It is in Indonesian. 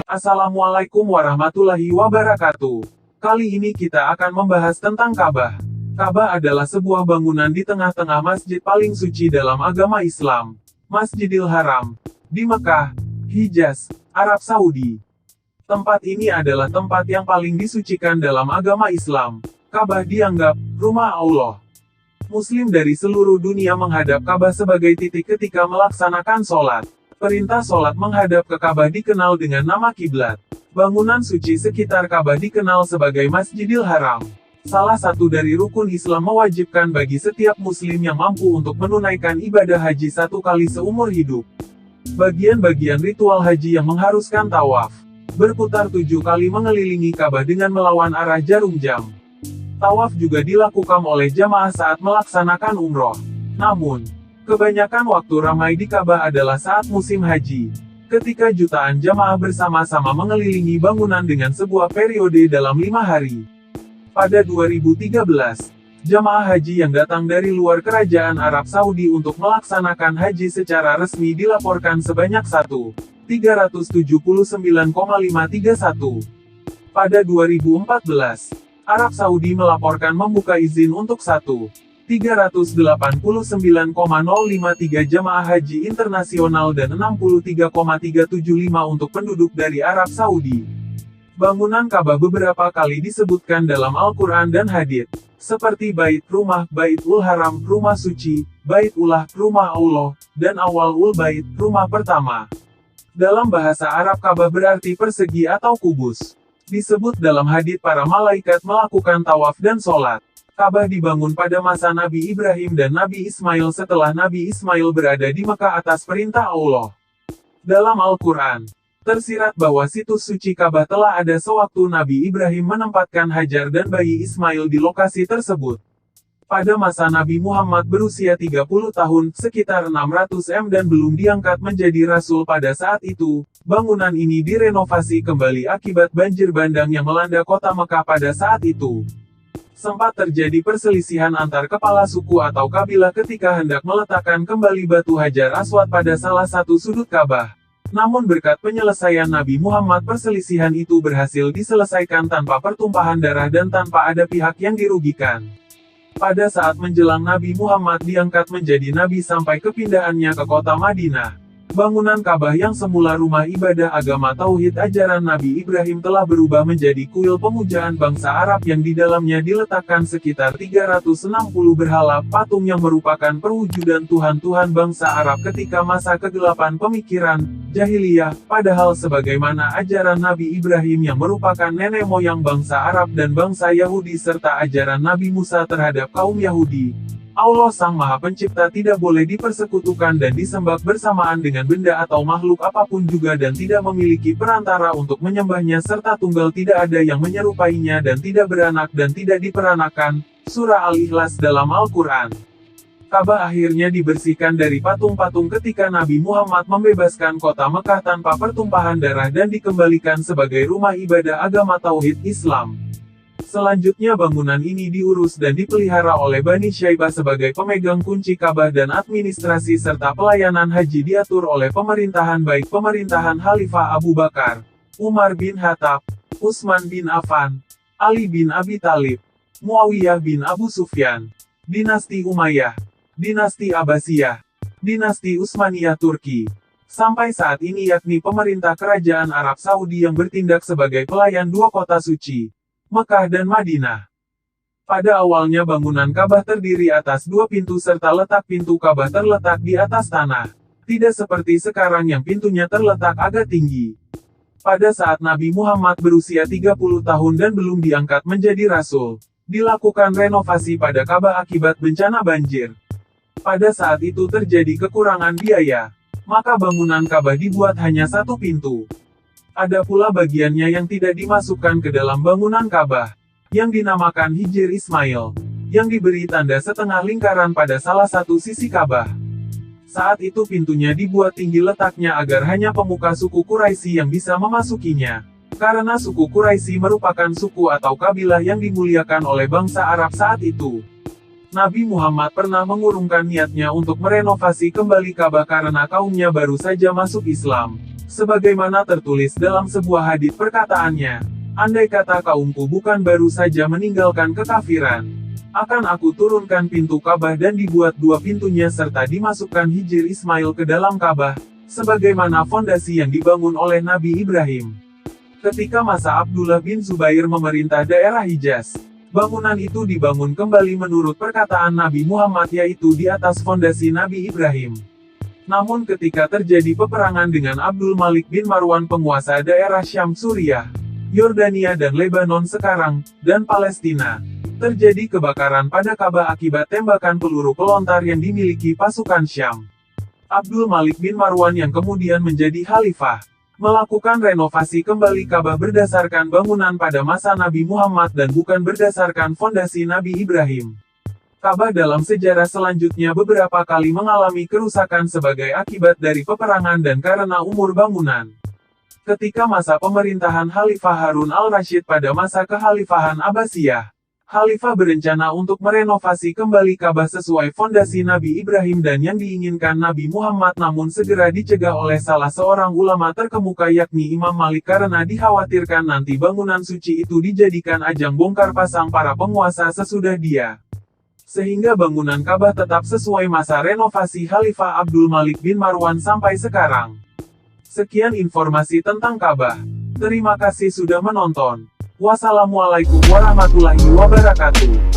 Assalamualaikum warahmatullahi wabarakatuh. Kali ini kita akan membahas tentang Ka'bah. Ka'bah adalah sebuah bangunan di tengah-tengah masjid paling suci dalam agama Islam, Masjidil Haram, di Mekah, Hijaz, Arab Saudi. Tempat ini adalah tempat yang paling disucikan dalam agama Islam. Ka'bah dianggap rumah Allah. Muslim dari seluruh dunia menghadap Ka'bah sebagai titik ketika melaksanakan sholat. Perintah sholat menghadap ke Ka'bah dikenal dengan nama kiblat. Bangunan suci sekitar Ka'bah dikenal sebagai Masjidil Haram. Salah satu dari rukun Islam mewajibkan bagi setiap muslim yang mampu untuk menunaikan ibadah haji 1 kali seumur hidup. Bagian-bagian ritual haji yang mengharuskan tawaf, berputar 7 kali mengelilingi Ka'bah dengan melawan arah jarum jam. Tawaf juga dilakukan oleh jamaah saat melaksanakan umroh. Namun, kebanyakan waktu ramai di Ka'bah adalah saat musim haji, ketika jutaan jamaah bersama-sama mengelilingi bangunan dengan sebuah periode dalam 5 hari. Pada 2013, jamaah haji yang datang dari luar kerajaan Arab Saudi untuk melaksanakan haji secara resmi dilaporkan sebanyak 1.379,531. Pada 2014, Arab Saudi melaporkan membuka izin untuk 1.389,053 jamaah haji internasional dan 63,375 untuk penduduk dari Arab Saudi. Bangunan Ka'bah beberapa kali disebutkan dalam Al-Quran dan Hadits, seperti Bait Rumah, Baitul Haram, Rumah Suci, Baitullah, Rumah Allah, dan Awwalul Bait, Rumah Pertama. Dalam bahasa Arab Ka'bah berarti persegi atau kubus. Disebut dalam hadits para malaikat melakukan tawaf dan sholat. Ka'bah dibangun pada masa Nabi Ibrahim dan Nabi Ismail setelah Nabi Ismail berada di Mekah atas perintah Allah. Dalam Al-Quran, tersirat bahwa situs suci Ka'bah telah ada sewaktu Nabi Ibrahim menempatkan Hajar dan bayi Ismail di lokasi tersebut. Pada masa Nabi Muhammad berusia 30 tahun, sekitar 600 m dan belum diangkat menjadi rasul pada saat itu, bangunan ini direnovasi kembali akibat banjir bandang yang melanda kota Mekah pada saat itu. Sempat terjadi perselisihan antar kepala suku atau kabilah ketika hendak meletakkan kembali batu Hajar Aswad pada salah satu sudut Ka'bah. Namun berkat penyelesaian Nabi Muhammad perselisihan itu berhasil diselesaikan tanpa pertumpahan darah dan tanpa ada pihak yang dirugikan. Pada saat menjelang Nabi Muhammad diangkat menjadi nabi sampai kepindahannya ke kota Madinah, bangunan Ka'bah yang semula rumah ibadah agama tauhid ajaran Nabi Ibrahim telah berubah menjadi kuil pemujaan bangsa Arab yang di dalamnya diletakkan sekitar 360 berhala patung yang merupakan perwujudan Tuhan-Tuhan bangsa Arab ketika masa kegelapan pemikiran jahiliyah, padahal sebagaimana ajaran Nabi Ibrahim yang merupakan nenek moyang bangsa Arab dan bangsa Yahudi serta ajaran Nabi Musa terhadap kaum Yahudi, Allah Sang Maha Pencipta tidak boleh dipersekutukan dan disembah bersamaan dengan benda atau makhluk apapun juga dan tidak memiliki perantara untuk menyembahnya serta tunggal tidak ada yang menyerupainya dan tidak beranak dan tidak diperanakan. Surah Al-Ikhlas dalam Al-Quran. Ka'bah akhirnya dibersihkan dari patung-patung ketika Nabi Muhammad membebaskan kota Mekah tanpa pertumpahan darah dan dikembalikan sebagai rumah ibadah agama tauhid Islam. Selanjutnya bangunan ini diurus dan dipelihara oleh Bani Syaibah sebagai pemegang kunci Ka'bah dan administrasi serta pelayanan haji diatur oleh pemerintahan baik pemerintahan Khalifah Abu Bakar, Umar bin Khattab, Utsman bin Affan, Ali bin Abi Thalib, Muawiyah bin Abu Sufyan, dinasti Umayyah, dinasti Abbasiyah, dinasti Utsmaniyah Turki, sampai saat ini yakni pemerintah kerajaan Arab Saudi yang bertindak sebagai pelayan dua kota suci, Mekah dan Madinah. Pada awalnya bangunan Ka'bah terdiri atas 2 pintu serta letak pintu Ka'bah terletak di atas tanah. Tidak seperti sekarang yang pintunya terletak agak tinggi. Pada saat Nabi Muhammad berusia 30 tahun dan belum diangkat menjadi rasul, dilakukan renovasi pada Ka'bah akibat bencana banjir. Pada saat itu terjadi kekurangan biaya, maka bangunan Ka'bah dibuat hanya 1 pintu. Ada pula bagiannya yang tidak dimasukkan ke dalam bangunan Ka'bah, yang dinamakan Hijr Ismail, yang diberi tanda setengah lingkaran pada salah satu sisi Ka'bah. Saat itu pintunya dibuat tinggi letaknya agar hanya pemuka suku Quraisy yang bisa memasukinya. Karena suku Quraisy merupakan suku atau kabilah yang dimuliakan oleh bangsa Arab saat itu. Nabi Muhammad pernah mengurungkan niatnya untuk merenovasi kembali Ka'bah karena kaumnya baru saja masuk Islam. Sebagaimana tertulis dalam sebuah hadits perkataannya, andai kata kaumku bukan baru saja meninggalkan kekafiran, akan aku turunkan pintu Ka'bah dan dibuat dua pintunya serta dimasukkan hijir Ismail ke dalam Ka'bah, sebagaimana fondasi yang dibangun oleh Nabi Ibrahim. Ketika masa Abdullah bin Zubair memerintah daerah Hijaz, bangunan itu dibangun kembali menurut perkataan Nabi Muhammad yaitu di atas fondasi Nabi Ibrahim. Namun ketika terjadi peperangan dengan Abdul Malik bin Marwan penguasa daerah Syam Suriah, Yordania dan Lebanon sekarang, dan Palestina, terjadi kebakaran pada Ka'bah akibat tembakan peluru pelontar yang dimiliki pasukan Syam. Abdul Malik bin Marwan yang kemudian menjadi khalifah, melakukan renovasi kembali Ka'bah berdasarkan bangunan pada masa Nabi Muhammad dan bukan berdasarkan fondasi Nabi Ibrahim. Ka'bah dalam sejarah selanjutnya beberapa kali mengalami kerusakan sebagai akibat dari peperangan dan karena umur bangunan. Ketika masa pemerintahan Khalifah Harun al-Rasyid pada masa kekhalifahan Abbasiyah, Khalifah berencana untuk merenovasi kembali Ka'bah sesuai fondasi Nabi Ibrahim dan yang diinginkan Nabi Muhammad namun segera dicegah oleh salah seorang ulama terkemuka yakni Imam Malik karena dikhawatirkan nanti bangunan suci itu dijadikan ajang bongkar pasang para penguasa sesudah dia. Sehingga bangunan Ka'bah tetap sesuai masa renovasi Khalifah Abdul Malik bin Marwan sampai sekarang. Sekian informasi tentang Ka'bah. Terima kasih sudah menonton. Wassalamualaikum warahmatullahi wabarakatuh.